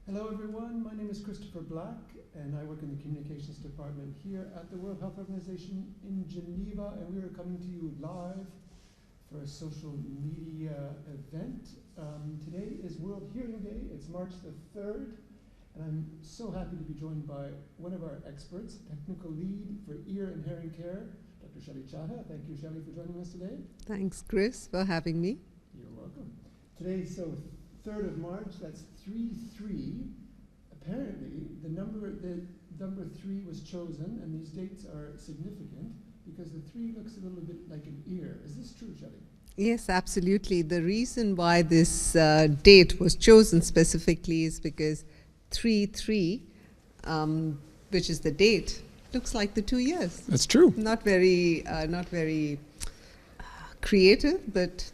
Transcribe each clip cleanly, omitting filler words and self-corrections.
Hello everyone, my name is Christopher Black and I work in the communications department here at the World Health Organization in Geneva, and we are coming to you live for a social media event. Today is World Hearing Day. It's March the 3rd, and I'm so happy to be joined by one of our experts, technical lead for ear and hearing care, Dr. Shelly Chadha. Thank you, Shelly, for joining us today. Thanks, Chris, for having me. You're welcome. Today, so 3rd of March, that's 3-3. Apparently, the number 3 was chosen, and these dates are significant because the 3 looks a little bit like an ear. Is this true, Shelly? Yes, absolutely. The reason why this date was chosen specifically is because 3-3, which is the date, looks like the 2 years. That's true. Not very creative, but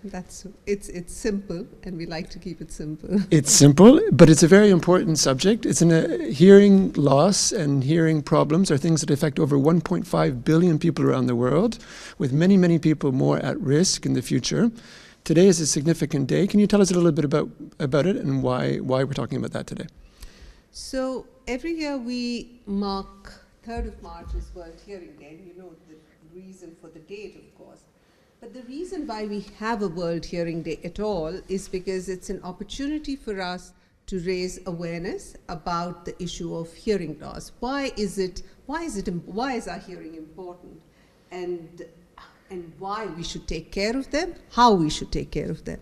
it's simple, and we like to keep it simple. It's simple, but it's a very important subject. It's hearing loss and hearing problems are things that affect over 1.5 billion people around the world, with many, many people more at risk in the future. Today is a significant day. Can you tell us a little bit about it and why we're talking about that today? So every year we mark 3rd of March is World Hearing Day, and you know the reason for the date, of course. But the reason why we have a World Hearing Day at all is because it's an opportunity for us to raise awareness about the issue of hearing loss. Why is our hearing important, and why we should take care of them, how we should take care of them.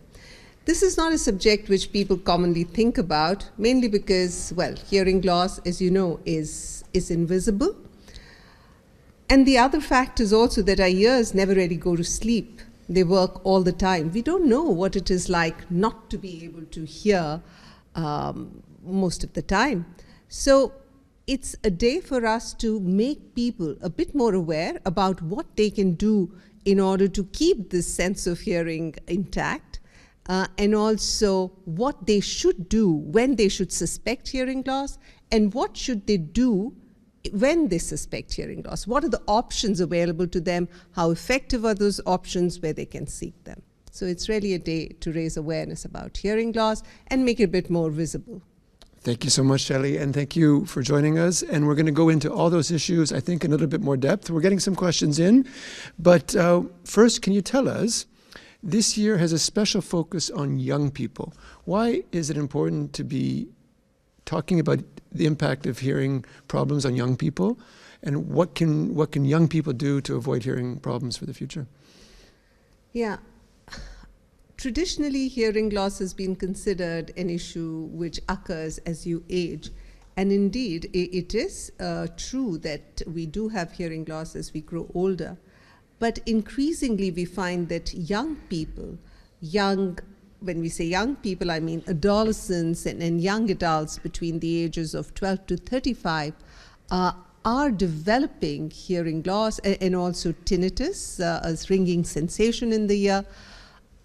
This is not a subject which people commonly think about, mainly because, well, hearing loss, as you know, is invisible. And the other fact is also that our ears never really go to sleep. They work all the time. We don't know what it is like not to be able to hear most of the time. So it's a day for us to make people a bit more aware about what they can do in order to keep this sense of hearing intact, and also what they should do when they should suspect hearing loss, and what should they do when they suspect hearing loss. What are the options available to them? How effective are those options, where they can seek them? So it's really a day to raise awareness about hearing loss and make it a bit more visible. Thank you so much, Shelly, and thank you for joining us. And we're going to go into all those issues, I think, in a little bit more depth. We're getting some questions in. But first, can you tell us, this year has a special focus on young people. Why is it important to be talking about the impact of hearing problems on young people, and what can young people do to avoid hearing problems for the future? Yeah. Traditionally, hearing loss has been considered an issue which occurs as you age. And indeed, it is true that we do have hearing loss as we grow older. But increasingly, we find that young people, when we say young people, I mean adolescents and young adults between the ages of 12 to 35 are developing hearing loss and also tinnitus, a ringing sensation in the ear.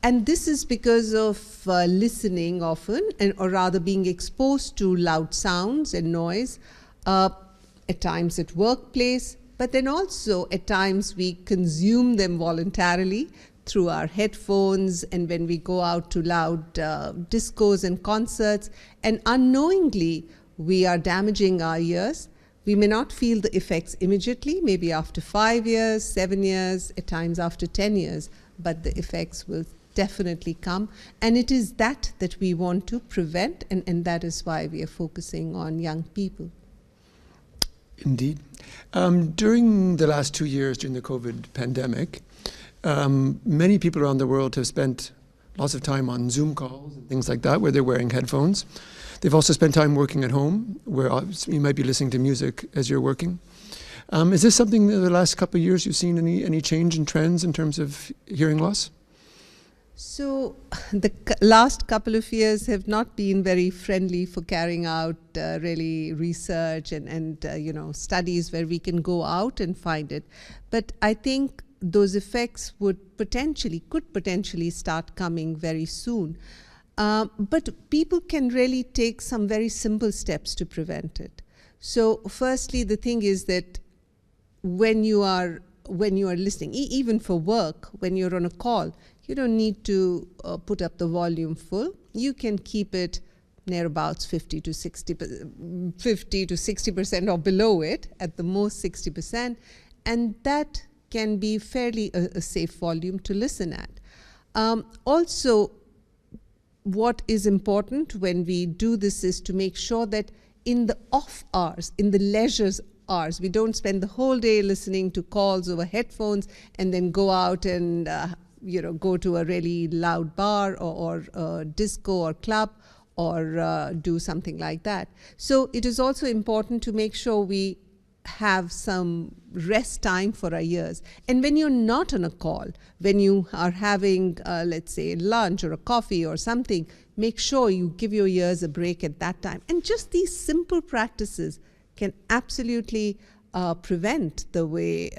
And this is because of listening often, or rather being exposed to loud sounds and noise, at times at workplace, but then also at times we consume them voluntarily through our headphones, and when we go out to loud discos and concerts, and unknowingly we are damaging our ears. We may not feel the effects immediately, maybe after 5 years, 7 years, at times after 10 years, but the effects will definitely come. And it is that we want to prevent, and that is why we are focusing on young people. Indeed. During the last 2 years, during the COVID pandemic, many people around the world have spent lots of time on Zoom calls and things like that, where they're wearing headphones. They've also spent time working at home, where you might be listening to music as you're working. Is this something in the last couple of years you've seen any change in trends in terms of hearing loss? So the last couple of years have not been very friendly for carrying out really research and studies where we can go out and find it. But I think those effects could potentially start coming very soon. But people can really take some very simple steps to prevent it. So firstly, the thing is that when you are listening, even for work, when you're on a call, you don't need to put up the volume full. You can keep it nearabouts 50 to 60% or below it, at the most 60%, and that can be fairly a safe volume to listen at. Also, what is important when we do this is to make sure that in the off hours, in the leisure hours, we don't spend the whole day listening to calls over headphones and then go out and go to a really loud bar or a disco or club or do something like that. So it is also important to make sure we have some rest time for our ears. And when you're not on a call, when you are having, let's say, lunch or a coffee or something, make sure you give your ears a break at that time. And just these simple practices can absolutely prevent the way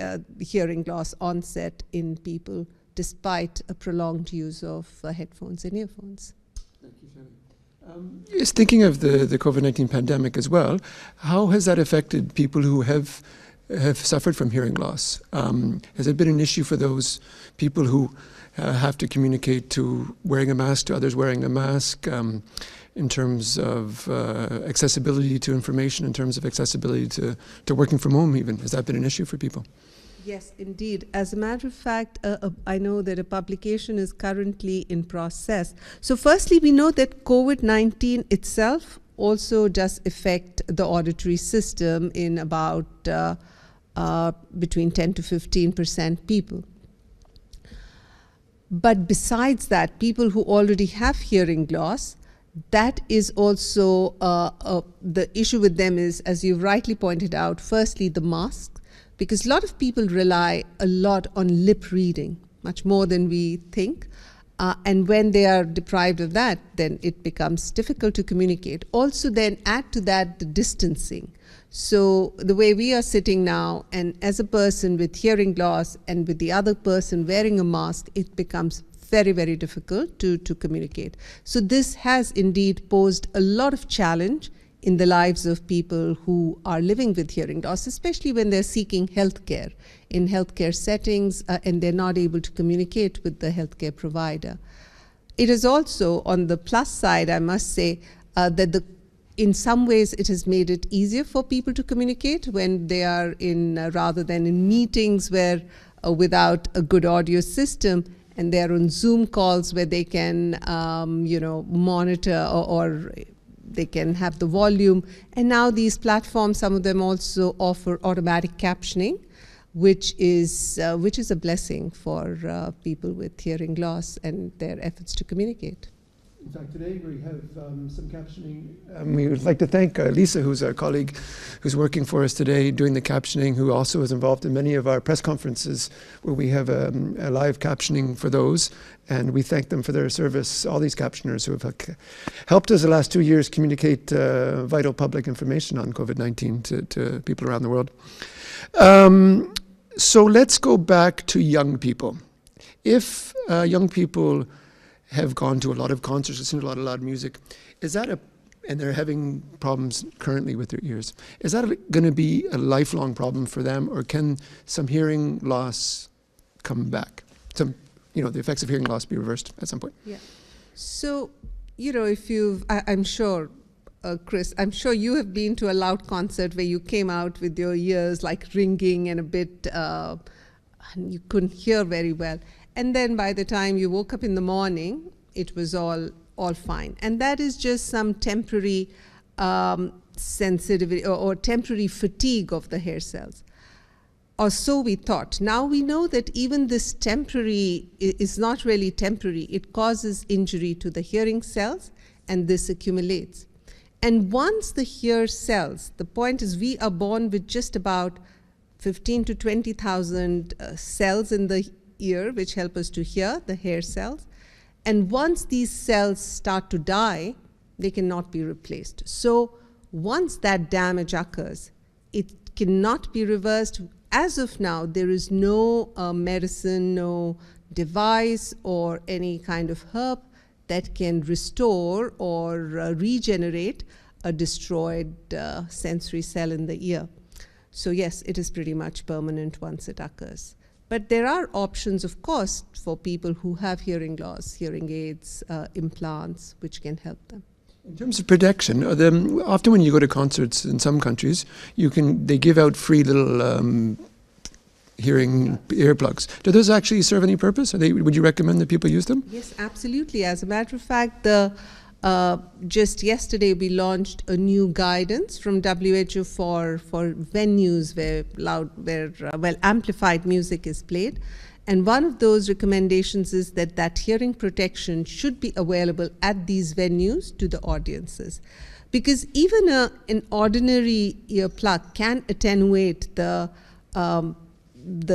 hearing loss onset in people despite a prolonged use of headphones and earphones. Thank you, Shelly. Yes, thinking of the COVID-19 pandemic as well, how has that affected people who have suffered from hearing loss? Has it been an issue for those people who have to communicate to wearing a mask to others wearing a mask, in terms of accessibility to information, in terms of accessibility to working from home even? Has that been an issue for people? Yes, indeed. As a matter of fact, I know that a publication is currently in process. So firstly, we know that COVID-19 itself also does affect the auditory system in about between 10 to 15% people. But besides that, people who already have hearing loss, that is also the issue with them is, as you rightly pointed out, firstly, the mask. Because a lot of people rely a lot on lip reading, much more than we think. And when they are deprived of that, then it becomes difficult to communicate. Also then add to that the distancing. So the way we are sitting now, and as a person with hearing loss and with the other person wearing a mask, it becomes very, very difficult to communicate. So this has indeed posed a lot of challenge in the lives of people who are living with hearing loss, especially when they're seeking healthcare in healthcare settings and they're not able to communicate with the healthcare provider. It is also, on the plus side, I must say, that in some ways it has made it easier for people to communicate when they are in, rather than in meetings where without a good audio system, and they're on Zoom calls where they can, monitor or they can have the volume. And now these platforms, some of them also offer automatic captioning, which is a blessing for people with hearing loss and their efforts to communicate. In fact, today we have some captioning. We would like to thank Lisa, who's our colleague, who's working for us today doing the captioning, who also is involved in many of our press conferences where we have a live captioning for those. And we thank them for their service, all these captioners who have helped us the last 2 years communicate vital public information on COVID-19 to people around the world. So let's go back to young people. If young people have gone to a lot of concerts, listened to a lot of loud music, and they're having problems currently with their ears, is that going to be a lifelong problem for them, or can some hearing loss come back? The effects of hearing loss be reversed at some point? Yeah. So, if I'm sure, Chris, I'm sure you have been to a loud concert where you came out with your ears like ringing and a bit, you couldn't hear very well. And then by the time you woke up in the morning, it was all fine. And that is just some temporary sensitivity or temporary fatigue of the hair cells. Or so we thought. Now we know that even this temporary is not really temporary. It causes injury to the hearing cells, and this accumulates. And once the hair cells, the point is we are born with just about 15 to 20,000 cells in the ear, which help us to hear, the hair cells. And once these cells start to die, they cannot be replaced. So once that damage occurs, it cannot be reversed. As of now, there is no medicine, no device or any kind of herb that can restore or regenerate a destroyed sensory cell in the ear. So yes, it is pretty much permanent once it occurs. But there are options, of course, for people who have hearing loss, hearing aids, implants, which can help them. In terms of protection, often when you go to concerts in some countries, they give out free little hearing earplugs. Do those actually serve any purpose? Would you recommend that people use them? Yes, absolutely. As a matter of fact, just yesterday we launched a new guidance from WHO for venues where amplified music is played. And one of those recommendations is that hearing protection should be available at these venues to the audiences. Because even an ordinary earplug can attenuate the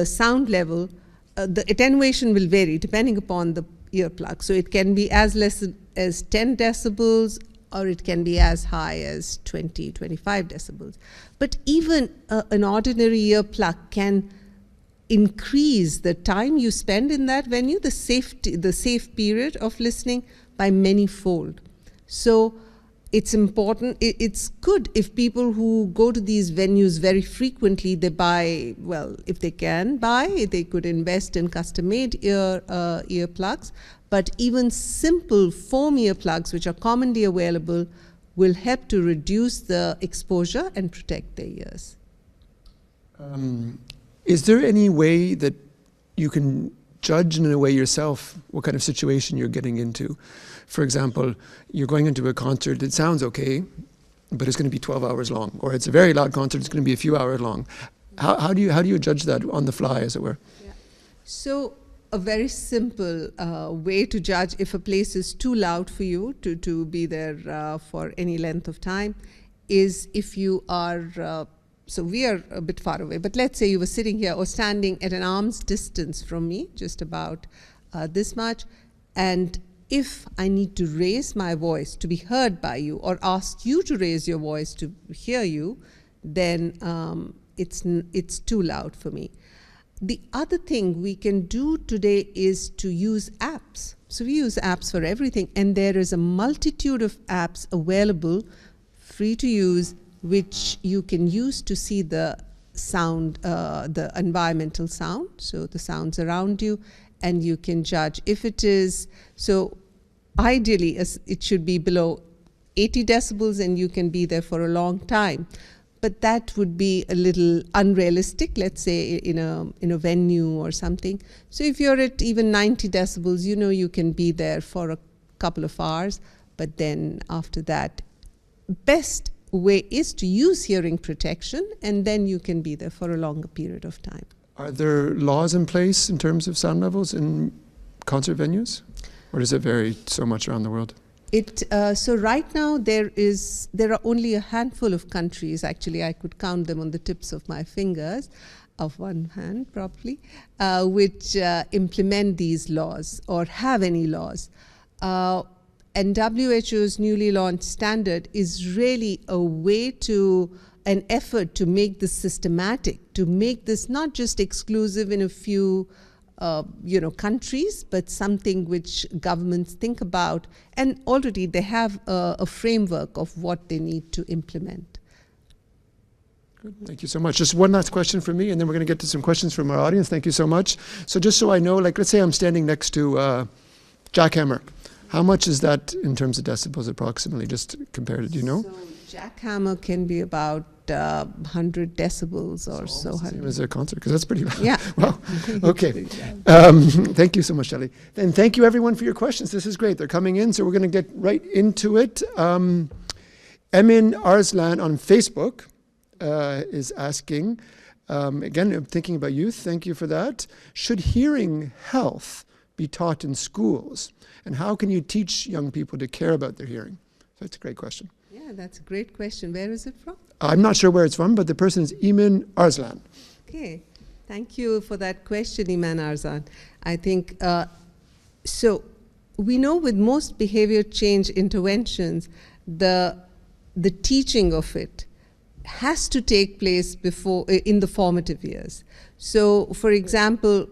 sound level. The attenuation will vary depending upon the earplug. So it can be as less as 10 decibels, or it can be as high as 20, 25 decibels. But even an ordinary earplug can increase the time you spend in that venue, the safe period of listening, by many-fold. So it's important, it's good if people who go to these venues very frequently, they buy, well, if they can buy, they could invest in custom-made earplugs, but even simple foam earplugs, which are commonly available, will help to reduce the exposure and protect their ears. Is there any way that you can judge in a way yourself what kind of situation you're getting into? For example, you're going into a concert, it sounds okay, but it's going to be 12 hours long. Or it's a very loud concert, it's going to be a few hours long. How do you judge that on the fly, as it were? Yeah. So a very simple way to judge if a place is too loud for you to be there for any length of time is if you are... So we are a bit far away, but let's say you were sitting here or standing at an arm's distance from me, just about this much, and if I need to raise my voice to be heard by you or ask you to raise your voice to hear you, then it's too loud for me. The other thing we can do today is to use apps. So we use apps for everything, and there is a multitude of apps available, free to use, which you can use to see the sound, the environmental sound, so the sounds around you, and you can judge if it is, so ideally it should be below 80 decibels and you can be there for a long time. But that would be a little unrealistic, let's say in a venue or something. So if you're at even 90 decibels, you know you can be there for a couple of hours, but then after that, best way is to use hearing protection, and then you can be there for a longer period of time. Are there laws in place in terms of sound levels in concert venues, or does it vary so much around the world? So right now there are only a handful of countries, actually I could count them on the tips of my fingers, of one hand probably, which implement these laws or have any laws. And WHO's newly launched standard is really an effort to make this systematic, to make this not just exclusive in a few countries, but something which governments think about. And already they have a framework of what they need to implement. Good. Thank you so much. Just one last question from me, and then we're going to get to some questions from our audience. Thank you so much. So just so I know, like let's say I'm standing next to jackhammer. How much is that in terms of decibels approximately, just compared to, do you know? So jackhammer can be about 100 decibels or so. Same as a concert, because that's pretty loud. Yeah. Wow. Okay. Thank you so much, Shelly. And thank you everyone for your questions. This is great. They're coming in, so we're going to get right into it. Emin Arslan on Facebook is asking, again, I'm thinking about youth. Thank you for that. Should hearing health be taught in schools? And how can you teach young people to care about their hearing? That's a great question. Yeah, that's a great question. Where is it from? I'm not sure where it's from, but the person is Emin Arslan. Okay, thank you for that question, Emin Arslan. I think, so we know with most behavior change interventions, the teaching of it has to take place in the formative years. So, for example,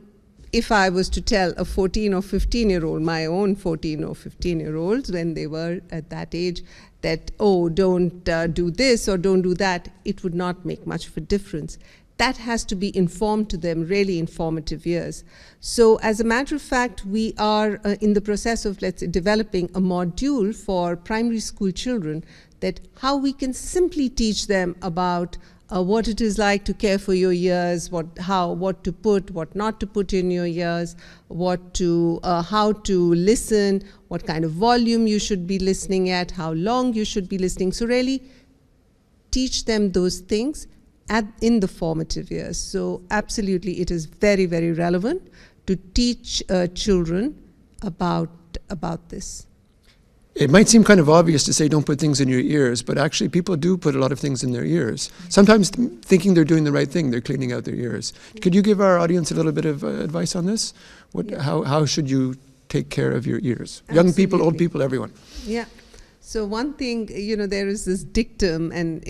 if I was to tell a 14 or 15-year-old, my own 14 or 15-year-olds when they were at that age, that, oh, don't do this or don't do that, it would not make much of a difference. That has to be informed to them, really informative years. So as a matter of fact, we are in the process of, let's say, developing a module for primary school children, that how we can simply teach them about what it is like to care for your ears, what to put, what not to put in your ears, how to listen, what kind of volume you should be listening at, how long you should be listening. So really teach them those things in the formative years. So absolutely, it is very, very relevant to teach children about this. It might seem kind of obvious to say don't put things in your ears, but actually people do put a lot of things in their ears. Sometimes thinking they're doing the right thing, they're cleaning out their ears. Could you give our audience a little bit of advice on this? How should you take care of your ears? Absolutely. Young people, old people, everyone. Yeah. So one thing, there is this dictum, and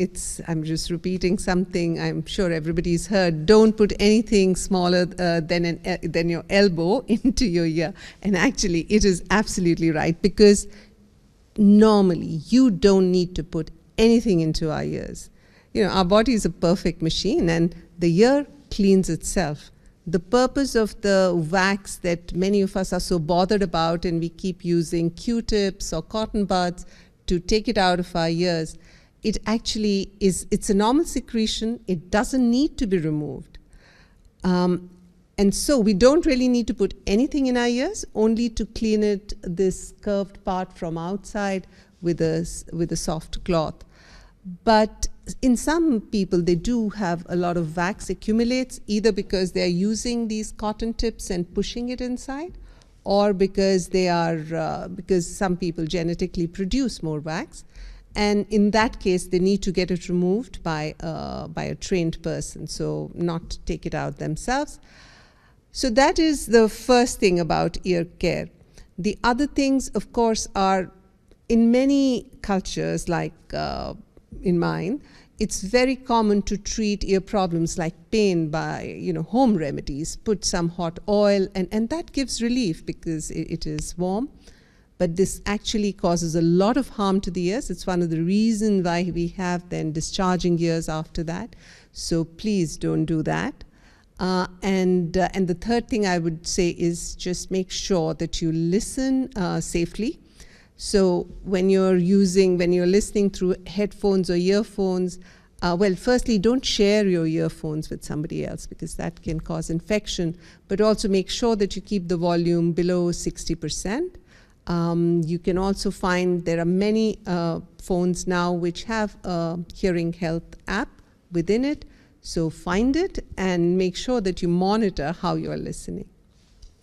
I'm just repeating something I'm sure everybody's heard: don't put anything smaller than your elbow into your ear. And actually, it is absolutely right, because normally you don't need to put anything into our ears. Our body is a perfect machine, and the ear cleans itself. The purpose of the wax that many of us are so bothered about, and we keep using Q-tips or cotton buds to take it out of our ears, it actually it's a normal secretion. It doesn't need to be removed. And so we don't really need to put anything in our ears, only to clean it, this curved part from outside, with a soft cloth. But in some people, they do have a lot of wax accumulates, either because they're using these cotton tips and pushing it inside, or because because some people genetically produce more wax. And in that case, they need to get it removed by a trained person, so not take it out themselves. So that is the first thing about ear care. The other things, of course, are in many cultures, like in mine, it's very common to treat ear problems like pain by home remedies. Put some hot oil, and that gives relief because it is warm. But this actually causes a lot of harm to the ears. It's one of the reasons why we have then discharging ears after that. So please don't do that. And the third thing I would say is just make sure that you listen safely. So when you're listening through headphones or earphones, firstly, don't share your earphones with somebody else, because that can cause infection. But also make sure that you keep the volume below 60%. You can also find there are many phones now which have a hearing health app within it. So find it and make sure that you monitor how you are listening.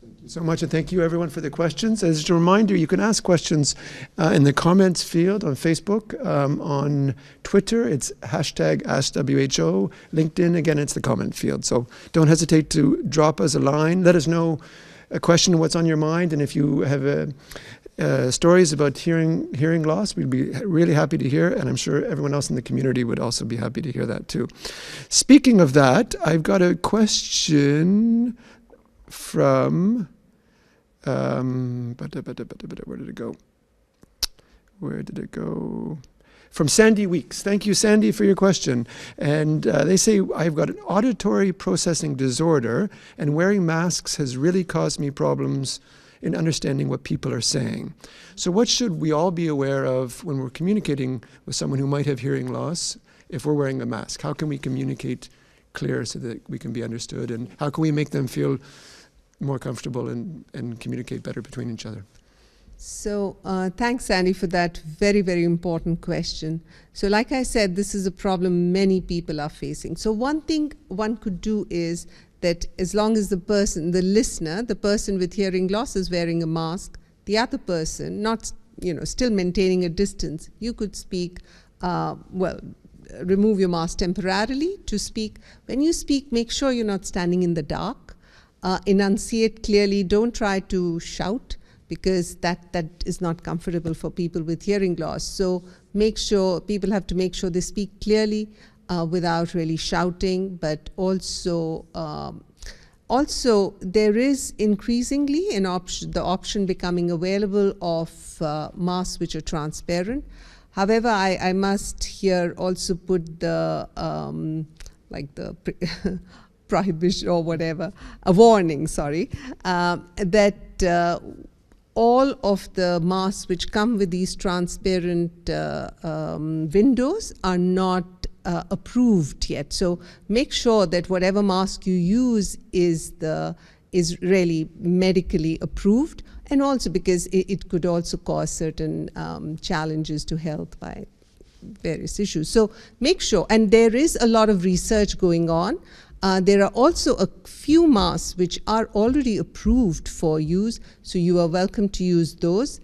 Thank you so much, and thank you everyone for the questions. As a reminder, you can ask questions in the comments field on Facebook, on Twitter, it's #AskWHO, LinkedIn, again, it's the comment field. So don't hesitate to drop us a line. Let us know a question, what's on your mind, and if you have stories about hearing loss, we'd be really happy to hear, and I'm sure everyone else in the community would also be happy to hear that too. Speaking of that, I've got a question from where did it go? From Sandy Weeks. Thank you, Sandy, for your question. And they say, I've got an auditory processing disorder, and wearing masks has really caused me problems in understanding what people are saying. So what should we all be aware of when we're communicating with someone who might have hearing loss if we're wearing a mask? How can we communicate clear so that we can be understood, and how can we make them feel more comfortable and communicate better between each other? So thanks, Sandy, for that very, very important question. So like I said, this is a problem many people are facing. So one thing one could do is that as long as the person with hearing loss is wearing a mask, the other person, not, still maintaining a distance, you could speak, remove your mask temporarily to speak. When you speak, make sure you're not standing in the dark. Enunciate clearly. Don't try to shout, because that is not comfortable for people with hearing loss. So people have to make sure they speak clearly without really shouting, but also Also, there is increasingly the option becoming available of masks which are transparent. However, I must here also put the prohibition or whatever, a warning, sorry, that all of the masks which come with these transparent windows are not approved yet. So make sure that whatever mask you use is really medically approved, and also because it could also cause certain challenges to health by various issues. So make sure, and there is a lot of research going on. There are also a few masks which are already approved for use, so you are welcome to use those.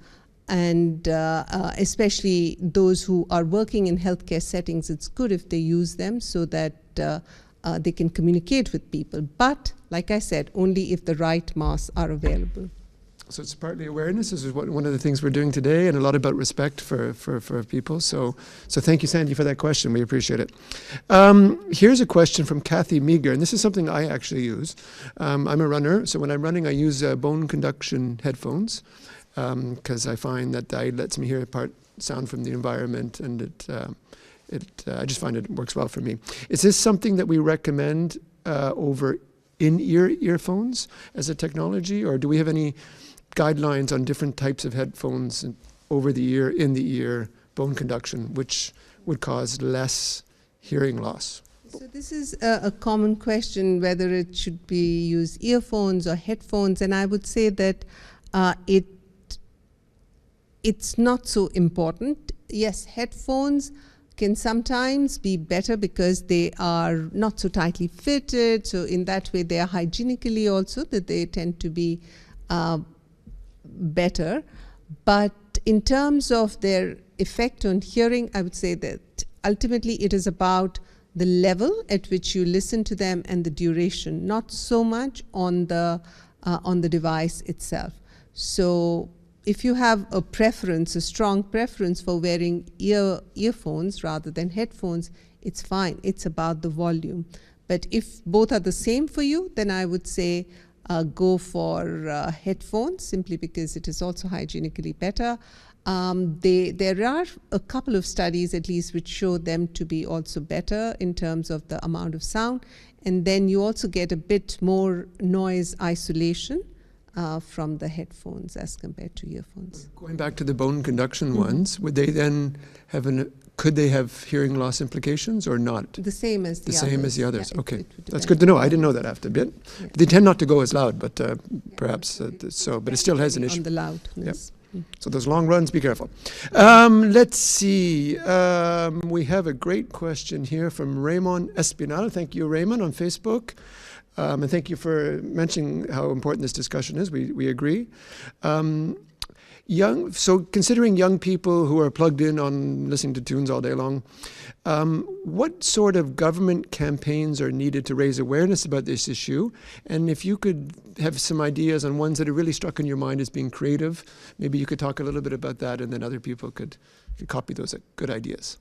And especially those who are working in healthcare settings, it's good if they use them so that they can communicate with people. But, like I said, only if the right masks are available. So it's partly awareness. This is one of the things we're doing today, and a lot about respect for people. So thank you, Sandy, for that question. We appreciate it. Here's a question from Kathy Meager, and this is something I actually use. I'm a runner, so when I'm running, I use bone conduction headphones because I find that lets me hear sound from the environment, and I just find it works well for me. Is this something that we recommend over in-ear earphones as a technology, or do we have any guidelines on different types of headphones over the ear, in the ear, bone conduction, which would cause less hearing loss? So this is a common question, whether it should be used earphones or headphones, and I would say that it's not so important. Yes, headphones can sometimes be better because they are not so tightly fitted, so in that way they are hygienically also that they tend to be better. But in terms of their effect on hearing, I would say that ultimately it is about the level at which you listen to them and the duration, not so much on the device itself. So if you have a preference, a strong preference for wearing earphones rather than headphones, it's fine. It's about the volume. But if both are the same for you, then I would say go for headphones, simply because it is also hygienically better. There are a couple of studies at least which show them to be also better in terms of the amount of sound, and then you also get a bit more noise isolation from the headphones as compared to earphones. Going back to the bone conduction ones, would they then could they have hearing loss implications or not? The same as the others. Same as the others. Yeah, okay, that's good to know. I didn't know that after a bit. Yeah. They tend not to go as loud, but perhaps so. But it still has an issue. On the loudness. Yep. So those long runs, be careful. Let's see. We have a great question here from Raymond Espinal. Thank you, Raymond, on Facebook. And thank you for mentioning how important this discussion is. We agree. So considering young people who are plugged in on listening to tunes all day long, what sort of government campaigns are needed to raise awareness about this issue? And if you could have some ideas on ones that have really struck in your mind as being creative, maybe you could talk a little bit about that, and then other people could copy those good ideas.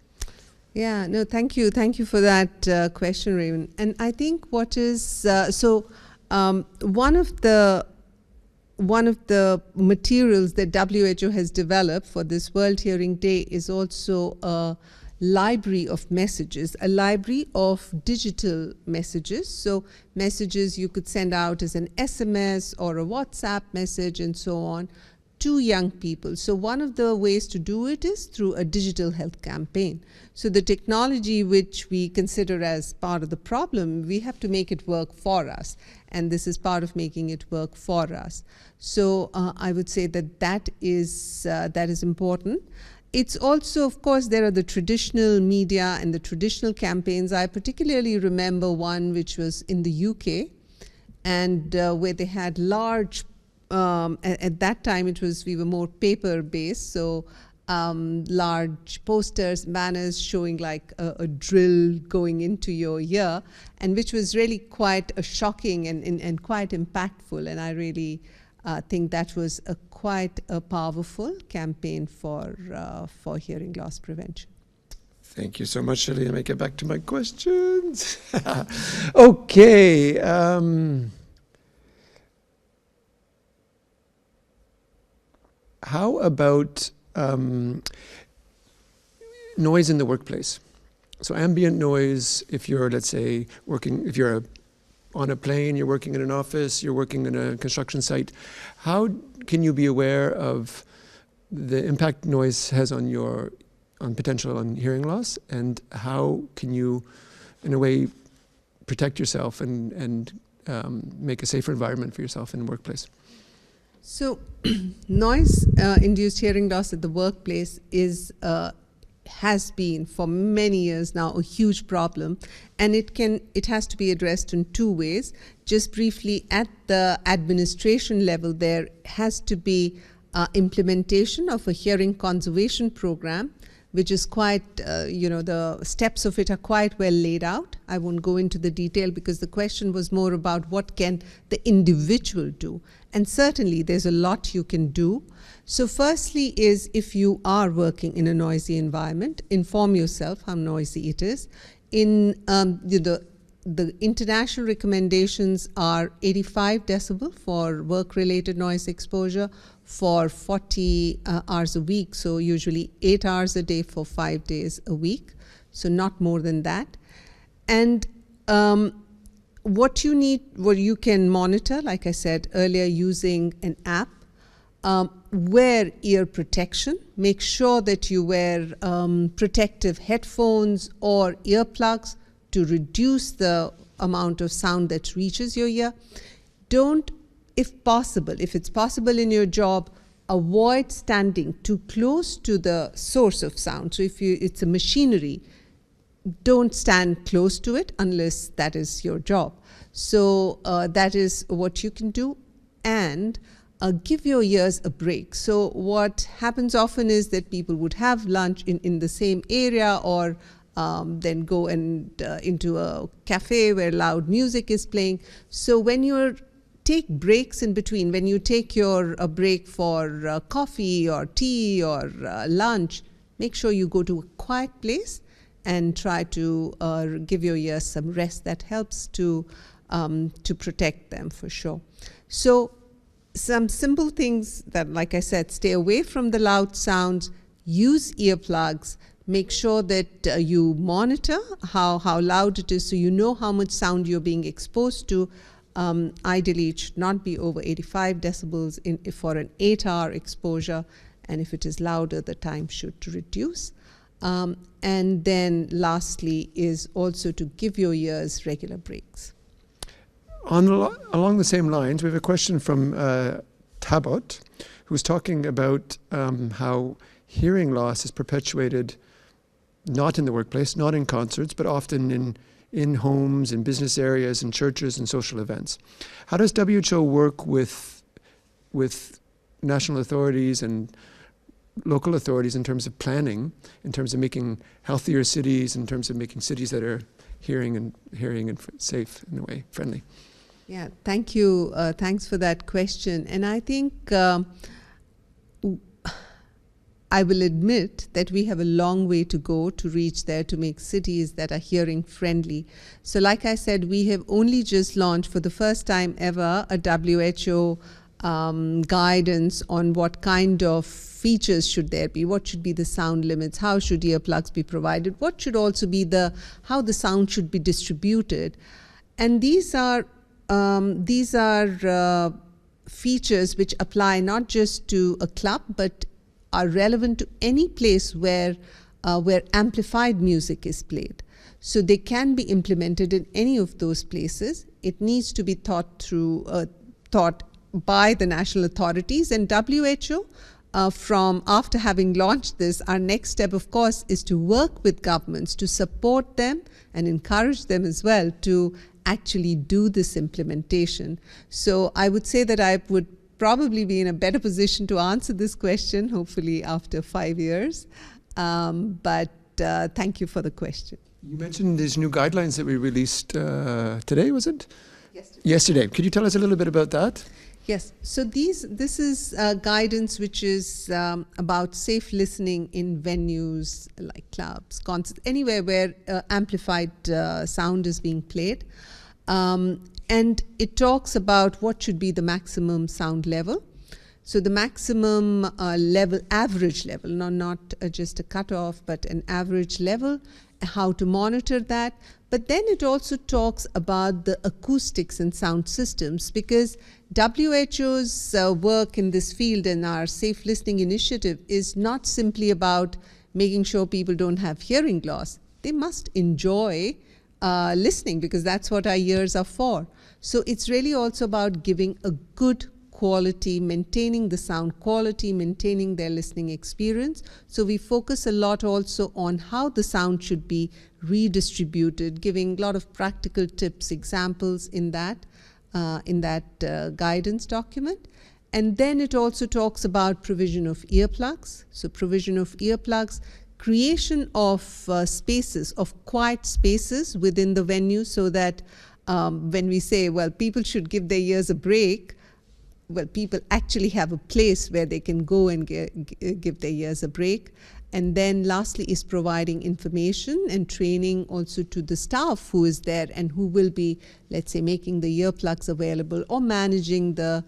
Yeah, no, thank you. Thank you for that question, Raymond. And I think what is, one of the materials that WHO has developed for this World Hearing Day is also a library of messages, a library of digital messages. So messages you could send out as an SMS or a WhatsApp message and so on to young people. So one of the ways to do it is through a digital health campaign. So the technology which we consider as part of the problem, we have to make it work for us. And this is part of making it work for us. So I would say that is important. It's also, of course, there are the traditional media and the traditional campaigns. I particularly remember one which was in the UK, and where they had large at that time we were more paper based, so large posters, banners showing like a drill going into your ear, and which was really quite shocking and quite impactful, and I really think that was quite a powerful campaign for hearing loss prevention. Thank you so much, Shelly. Let me get back to my questions. Okay. how about noise in the workplace? So ambient noise, if you're, let's say, on a plane, you're working in an office, you're working in a construction site, how can you be aware of the impact noise has on potential on hearing loss, and how can you, in a way, protect yourself and make a safer environment for yourself in the workplace? So, noise-induced hearing loss at the workplace has been for many years now a huge problem, and it has to be addressed in two ways. Just briefly, at the administration level, there has to be implementation of a hearing conservation program, which is quite, the steps of it are quite well laid out. I won't go into the detail because the question was more about what can the individual do. And certainly there's a lot you can do. So firstly is, if you are working in a noisy environment, inform yourself how noisy it is. The international recommendations are 85 decibel for work-related noise exposure for 40 hours a week, so usually 8 hours a day for 5 days a week, so not more than that. And what you can monitor, like I said earlier, using an app. Wear ear protection. Make sure that you wear protective headphones or earplugs to reduce the amount of sound that reaches your ear. If it's possible in your job, avoid standing too close to the source of sound. So if it's a machinery, don't stand close to it unless that is your job. So that is what you can do. And give your ears a break. So what happens often is that people would have lunch in the same area, or then go into a cafe where loud music is playing. So when you take breaks in between, when you take your break for coffee or tea or lunch, make sure you go to a quiet place and try to give your ears some rest. That helps to protect them for sure. So some simple things that, like I said, stay away from the loud sounds, use earplugs, make sure that you monitor how loud it is so you know how much sound you're being exposed to. Ideally, it should not be over 85 decibels for an 8-hour exposure, and if it is louder, the time should reduce. And then lastly is also to give your ears regular breaks. Along the same lines, we have a question from Tabot, who's talking about how hearing loss is perpetuated not in the workplace, not in concerts, but often in homes, in business areas, in churches, and social events. How does WHO work with national authorities and local authorities in terms of planning, in terms of making healthier cities, in terms of making cities that are hearing and safe in a way, friendly? Yeah, thank you. Thanks for that question. And I think I will admit that we have a long way to go to reach there, to make cities that are hearing friendly. So like I said, we have only just launched for the first time ever a WHO guidance on what kind of features should there be, what should be the sound limits, how should earplugs be provided, what should also be how the sound should be distributed. And these are features which apply not just to a club, but are relevant to any place where amplified music is played. So they can be implemented in any of those places. It needs to be thought by the national authorities, and WHO, from after having launched this, our next step, of course, is to work with governments to support them and encourage them as well to actually do this implementation. So I would say that I would probably be in a better position to answer this question, hopefully after 5 years. But thank you for the question. You mentioned these new guidelines that we released today, was it? Yesterday. Yesterday. Could you tell us a little bit about that? Yes. So this is guidance which is about safe listening in venues like clubs, concerts, anywhere where amplified sound is being played. And it talks about what should be the maximum sound level. So the maximum level, average level, not just a cutoff, but an average level, how to monitor that. But then it also talks about the acoustics and sound systems, because WHO's work in this field and our Safe Listening Initiative is not simply about making sure people don't have hearing loss. They must enjoy listening, because that's what our ears are for. So it's really also about giving a good quality, maintaining the sound quality, maintaining their listening experience. So we focus a lot also on how the sound should be redistributed, giving a lot of practical tips, examples in that guidance document. And then it also talks about provision of earplugs. So provision of earplugs, creation of spaces, of quiet spaces within the venue, so that when we say, well, people should give their ears a break, well, people actually have a place where they can go and give their ears a break. And then lastly is providing information and training also to the staff who is there and who will be, let's say, making the earplugs available or managing the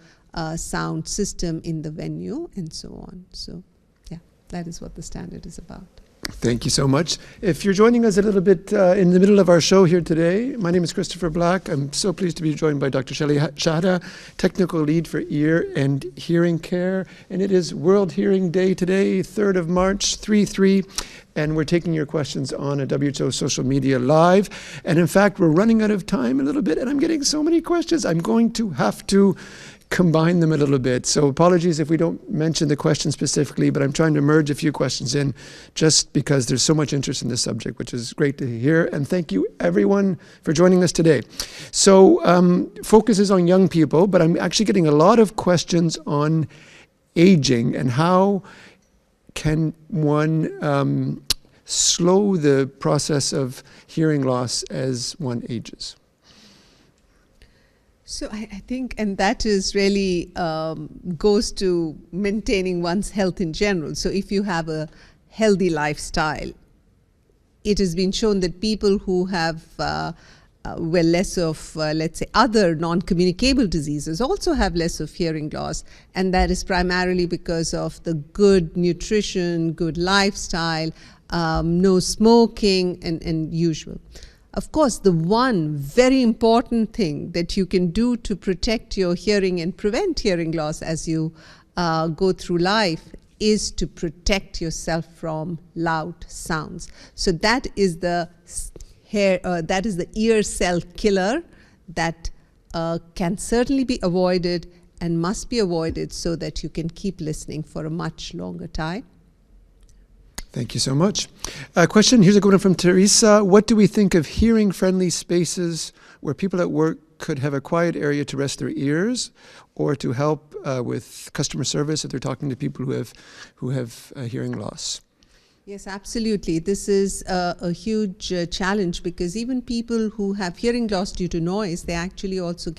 sound system in the venue and so on. So yeah, that is what the standard is about. Thank you so much. If you're joining us a little bit in the middle of our show here today, my name is Christopher Black. I'm so pleased to be joined by Dr. Shelly Chadha, Technical Lead for Ear and Hearing Care. And it is World Hearing Day today, 3rd of March, 3/3. And we're taking your questions on a WHO social media live. And in fact, we're running out of time a little bit, and I'm getting so many questions. I'm going to have to combine them a little bit. So apologies if we don't mention the question specifically, but I'm trying to merge a few questions in just because there's so much interest in this subject, which is great to hear. And thank you everyone for joining us today. So focus is on young people, but I'm actually getting a lot of questions on aging and how can one slow the process of hearing loss as one ages. So I think, and that is really goes to maintaining one's health in general. So if you have a healthy lifestyle, it has been shown that people who have less of, let's say, other non-communicable diseases also have less of hearing loss. And that is primarily because of the good nutrition, good lifestyle, no smoking, and usual. Of course, the one very important thing that you can do to protect your hearing and prevent hearing loss as you go through life is to protect yourself from loud sounds. So that is the ear cell killer that can certainly be avoided and must be avoided so that you can keep listening for a much longer time. Thank you so much. Question, here's a good one from Teresa. What do we think of hearing-friendly spaces where people at work could have a quiet area to rest their ears or to help with customer service if they're talking to people who have hearing loss? Yes, absolutely. This is a huge challenge because even people who have hearing loss due to noise, they actually also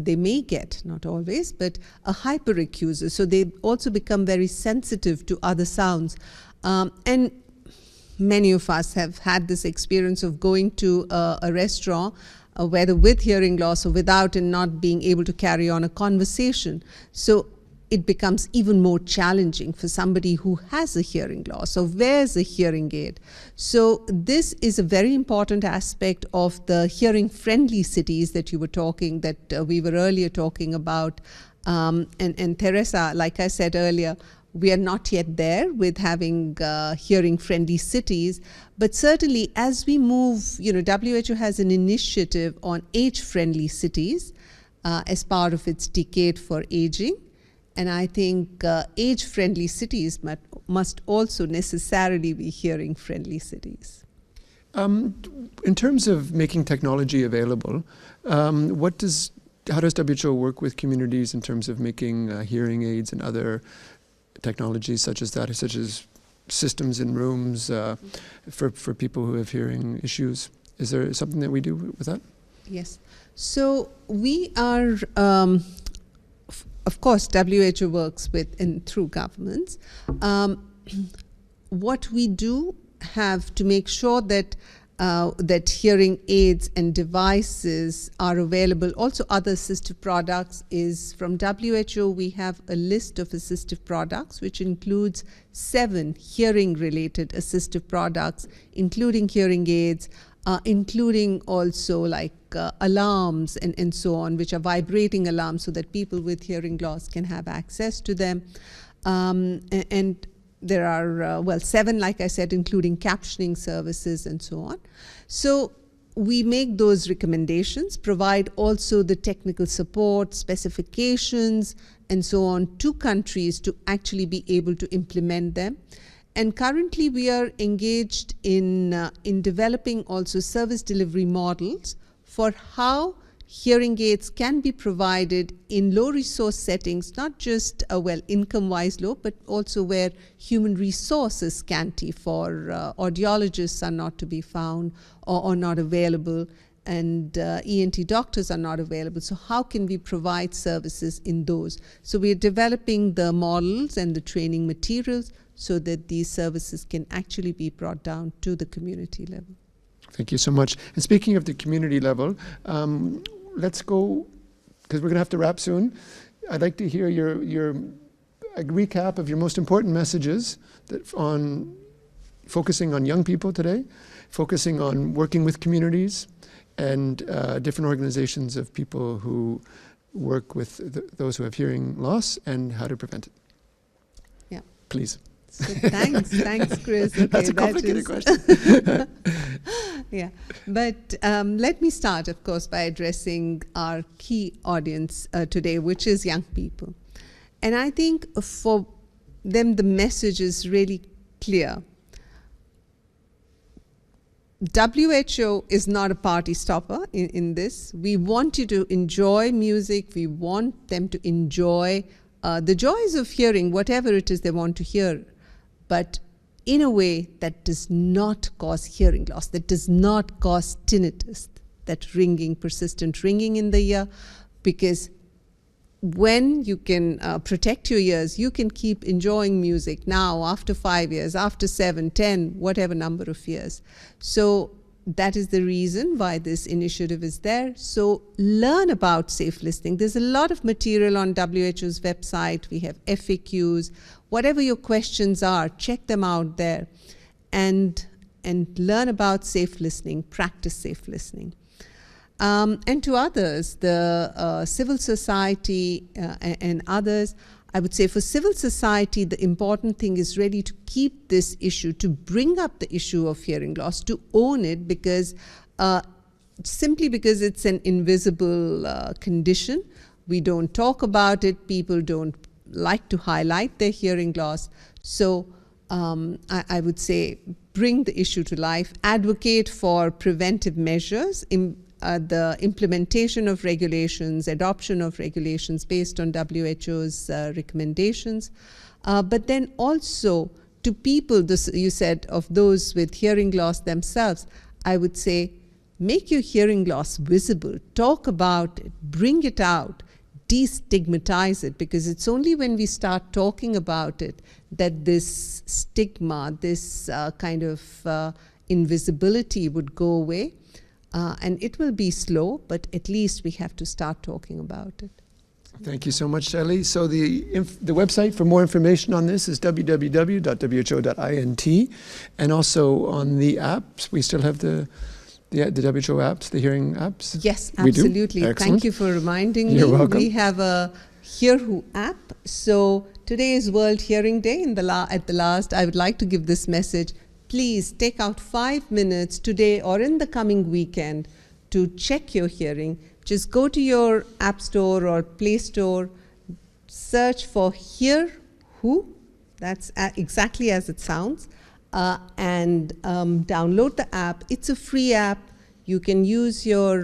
may get, not always, but a hyperacusis. So they also become very sensitive to other sounds. And many of us have had this experience of going to a restaurant, whether with hearing loss or without, and not being able to carry on a conversation. So it becomes even more challenging for somebody who has a hearing loss or wears a hearing aid. So this is a very important aspect of the hearing-friendly cities that we were earlier talking about. And Teresa, like I said earlier, we are not yet there with having hearing-friendly cities, but certainly as we move, WHO has an initiative on age-friendly cities as part of its decade for aging. And I think age-friendly cities must also necessarily be hearing-friendly cities. In terms of making technology available, how does WHO work with communities in terms of making hearing aids and other technologies such as systems in rooms for people who have hearing issues? Is there something that we do with that? Yes. So we are, of course, WHO works with and through governments. What we do have to make sure that that hearing aids and devices are available. Also, other assistive products is from WHO. We have a list of assistive products, which includes 7 hearing-related assistive products, including hearing aids, including also like alarms and so on, which are vibrating alarms so that people with hearing loss can have access to them. And there are, 7, like I said, including captioning services and so on. So we make those recommendations, provide also the technical support, specifications, and so on to countries to actually be able to implement them. And currently we are engaged in developing also service delivery models for how hearing aids can be provided in low resource settings, not just income-wise low, but also where human resource is scanty, for audiologists are not to be found or not available, and ENT doctors are not available. So how can we provide services in those? So we're developing the models and the training materials so that these services can actually be brought down to the community level. Thank you so much. And speaking of the community level, let's go, because we're going to have to wrap soon. I'd like to hear a recap of your most important messages on focusing on young people today, focusing on working with communities and different organizations of people who work with those who have hearing loss and how to prevent it. Yeah. Please. So thanks, Chris. Okay, that's a complicated question. Yeah, but let me start, of course, by addressing our key audience today, which is young people. And I think for them, the message is really clear. WHO is not a party stopper in this. We want you to enjoy music. We want them to enjoy the joys of hearing, whatever it is they want to hear, but in a way that does not cause hearing loss, that does not cause tinnitus, that ringing, persistent ringing in the ear, because when you can protect your ears, you can keep enjoying music now, after 5 years, after 7, 10, whatever number of years. So that is the reason why this initiative is there. So learn about safe listening. There's a lot of material on WHO's website. We have FAQs. Whatever your questions are, check them out there and learn about safe listening, practice safe listening. And to others, the civil society and others, I would say for civil society, the important thing is really to keep this issue, to bring up the issue of hearing loss, to own it, because simply because it's an invisible condition. We don't talk about it. People don't like to highlight their hearing loss. So I would say bring the issue to life, advocate for preventive measures, the implementation of regulations, adoption of regulations based on WHO's recommendations, but then also to people, you said, of those with hearing loss themselves, I would say make your hearing loss visible, talk about it, bring it out, destigmatize it, because it's only when we start talking about it that this stigma, this kind of invisibility would go away. And it will be slow, but at least we have to start talking about it. Thank you so much, Shelly. So the website for more information on this is www.who.int, and also on the apps. We still have the WHO apps, the hearing apps? Yes, absolutely. Thank you for reminding me. You're welcome. We have a Hear Who app. So today is World Hearing Day. At the last, I would like to give this message. Please take out 5 minutes today or in the coming weekend to check your hearing. Just go to your App Store or Play Store, search for Hear Who, that's exactly as it sounds, and download the app. It's a free app. You can use your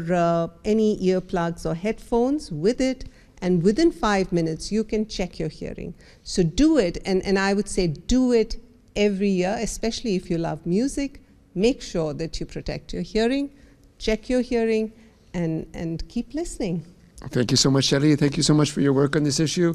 any earplugs or headphones with it, and within 5 minutes you can check your hearing. So do it, and I would say do it every year, especially if you love music. Make sure that you protect your hearing, check your hearing, and keep listening. Thank you so much, Shelly. Thank you so much for your work on this issue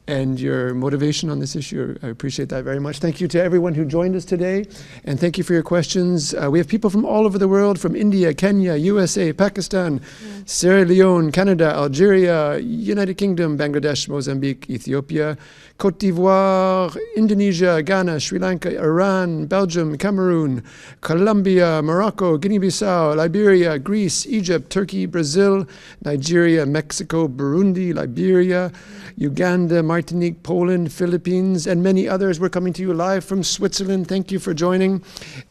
and your motivation on this issue. I appreciate that very much. Thank you to everyone who joined us today, and thank you for your questions. We have people from all over the world, from India, Kenya, USA, Pakistan, Sierra Leone, Canada, Algeria, United Kingdom, Bangladesh, Mozambique, Ethiopia, Cote d'Ivoire, Indonesia, Ghana, Sri Lanka, Iran, Belgium, Cameroon, Colombia, Morocco, Guinea-Bissau, Liberia, Greece, Egypt, Turkey, Brazil, Nigeria, Mexico, Burundi, Liberia, Uganda, Martinique, Poland, Philippines, and many others. We're coming to you live from Switzerland. Thank you for joining.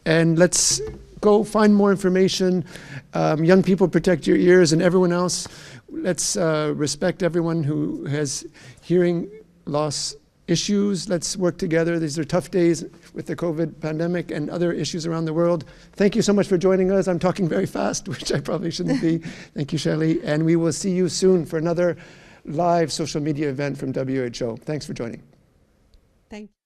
And let's go find more information. Young people, protect your ears, and everyone else, let's respect everyone who has hearing loss issues. Let's work together. These are tough days with the COVID pandemic and other issues around the world. Thank you so much for joining us. I'm talking very fast, which I probably shouldn't be. Thank you, Shelly. And we will see you soon for another live social media event from WHO. Thanks for joining. Thank you.